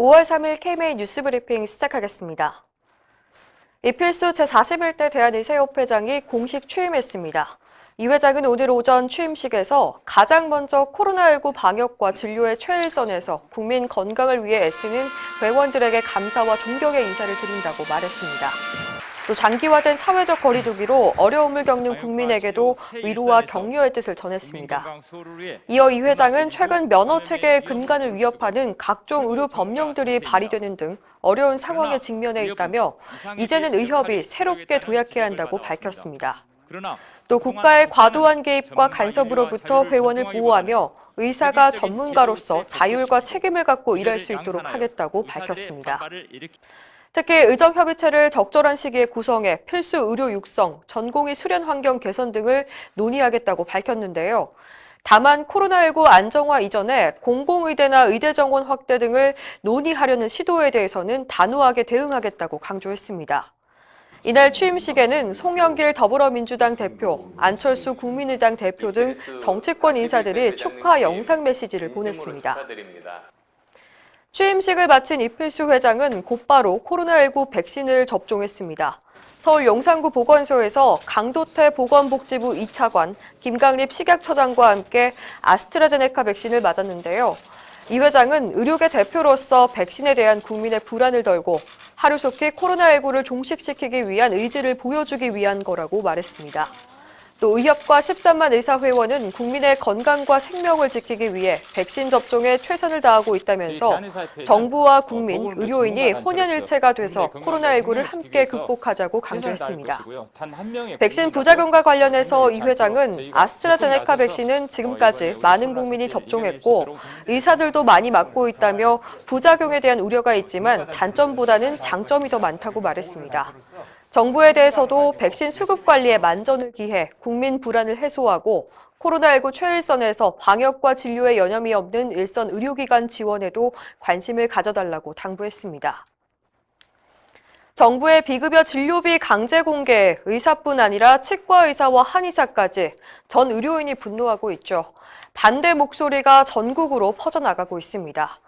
5월 3일 KMA 뉴스브리핑 시작하겠습니다. 이필수 제41대 대한의사협회장이 공식 취임했습니다. 이 회장은 오늘 오전 취임식에서 가장 먼저 코로나19 방역과 진료의 최일선에서 국민 건강을 위해 애쓰는 회원들에게 감사와 존경의 인사를 드린다고 말했습니다. 또 장기화된 사회적 거리두기로 어려움을 겪는 국민에게도 위로와 격려의 뜻을 전했습니다. 이어 이 회장은 최근 면허체계의 근간을 위협하는 각종 의료 법령들이 발의되는 등 어려운 상황에 직면해 있다며 이제는 의협이 새롭게 도약해야 한다고 밝혔습니다. 또 국가의 과도한 개입과 간섭으로부터 회원을 보호하며 의사가 전문가로서 자율과 책임을 갖고 일할 수 있도록 하겠다고 밝혔습니다. 특히 의정협의체를 적절한 시기에 구성해 필수 의료 육성, 전공의 수련 환경 개선 등을 논의하겠다고 밝혔는데요. 다만 코로나19 안정화 이전에 공공의대나 의대 정원 확대 등을 논의하려는 시도에 대해서는 단호하게 대응하겠다고 강조했습니다. 이날 취임식에는 송영길 더불어민주당 대표, 안철수 국민의당 대표 등 정치권 인사들이 축하 영상 메시지를 보냈습니다. 취임식을 마친 이필수 회장은 곧바로 코로나19 백신을 접종했습니다. 서울 용산구 보건소에서 강도태 보건복지부 2차관, 김강립 식약처장과 함께 아스트라제네카 백신을 맞았는데요. 이 회장은 의료계 대표로서 백신에 대한 국민의 불안을 덜고 하루속히 코로나19를 종식시키기 위한 의지를 보여주기 위한 거라고 말했습니다. 또 의협과 13만 의사회원은 국민의 건강과 생명을 지키기 위해 백신 접종에 최선을 다하고 있다면서 정부와 국민, 의료인이 혼연일체가 돼서 코로나19를 함께 극복하자고 강조했습니다. 백신 부작용과 관련해서 이 회장은 아스트라제네카 백신은 지금까지 많은 국민이 접종했고 의사들도 많이 맞고 있다며 부작용에 대한 우려가 있지만 단점보다는 장점이 더 많다고 말했습니다. 정부에 대해서도 백신 수급 관리에 만전을 기해 국민 불안을 해소하고 코로나19 최일선에서 방역과 진료에 여념이 없는 일선 의료기관 지원에도 관심을 가져달라고 당부했습니다. 정부의 비급여 진료비 강제 공개에 의사뿐 아니라 치과의사와 한의사까지 전 의료인이 분노하고 있죠. 반대 목소리가 전국으로 퍼져나가고 있습니다.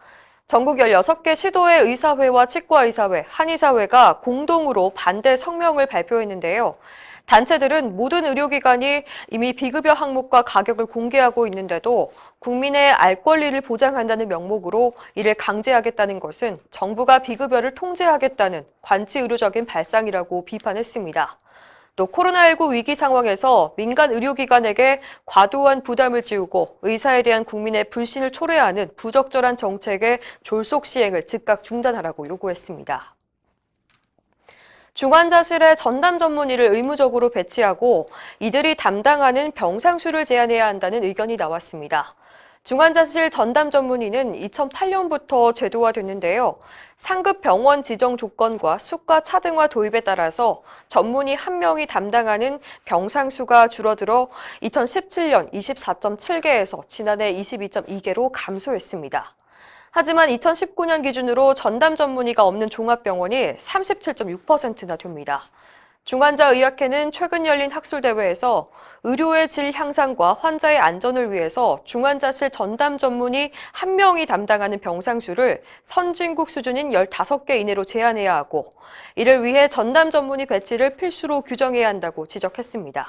전국 16개 시도의 의사회와 치과의사회, 한의사회가 공동으로 반대 성명을 발표했는데요. 단체들은 모든 의료기관이 이미 비급여 항목과 가격을 공개하고 있는데도 국민의 알 권리를 보장한다는 명목으로 이를 강제하겠다는 것은 정부가 비급여를 통제하겠다는 관치의료적인 발상이라고 비판했습니다. 또 코로나19 위기 상황에서 민간 의료기관에게 과도한 부담을 지우고 의사에 대한 국민의 불신을 초래하는 부적절한 정책의 졸속 시행을 즉각 중단하라고 요구했습니다. 중환자실에 전담 전문의를 의무적으로 배치하고 이들이 담당하는 병상수를 제한해야 한다는 의견이 나왔습니다. 중환자실 전담 전문의는 2008년부터 제도화됐는데요. 상급 병원 지정 조건과 수가 차등화 도입에 따라서 전문의 1명이 담당하는 병상수가 줄어들어 2017년 24.7개에서 지난해 22.2개로 감소했습니다. 하지만 2019년 기준으로 전담 전문의가 없는 종합병원이 37.6%나 됩니다. 중환자의학회는 최근 열린 학술대회에서 의료의 질 향상과 환자의 안전을 위해서 중환자실 전담 전문의 1명이 담당하는 병상수를 선진국 수준인 15개 이내로 제한해야 하고 이를 위해 전담 전문의 배치를 필수로 규정해야 한다고 지적했습니다.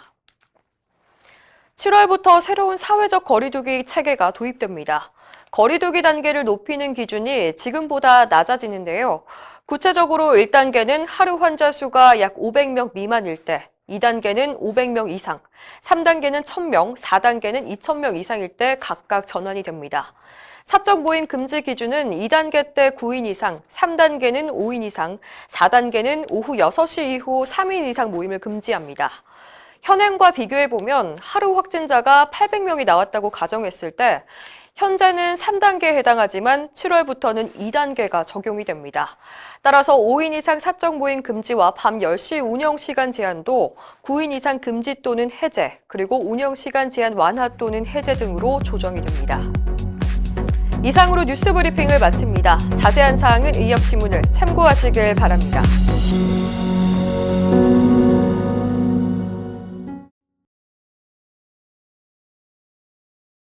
7월부터 새로운 사회적 거리두기 체계가 도입됩니다. 거리두기 단계를 높이는 기준이 지금보다 낮아지는데요. 구체적으로 1단계는 하루 환자 수가 약 500명 미만일 때, 2단계는 500명 이상, 3단계는 1000명, 4단계는 2000명 이상일 때 각각 전환이 됩니다. 사적 모임 금지 기준은 2단계 때 9인 이상, 3단계는 5인 이상, 4단계는 오후 6시 이후 3인 이상 모임을 금지합니다. 현행과 비교해보면 하루 확진자가 800명이 나왔다고 가정했을 때 현재는 3단계에 해당하지만 7월부터는 2단계가 적용이 됩니다. 따라서 5인 이상 사적 모임 금지와 밤 10시 운영 시간 제한도 9인 이상 금지 또는 해제, 그리고 운영 시간 제한 완화 또는 해제 등으로 조정이 됩니다. 이상으로 뉴스 브리핑을 마칩니다. 자세한 사항은 의협신문을 참고하시길 바랍니다.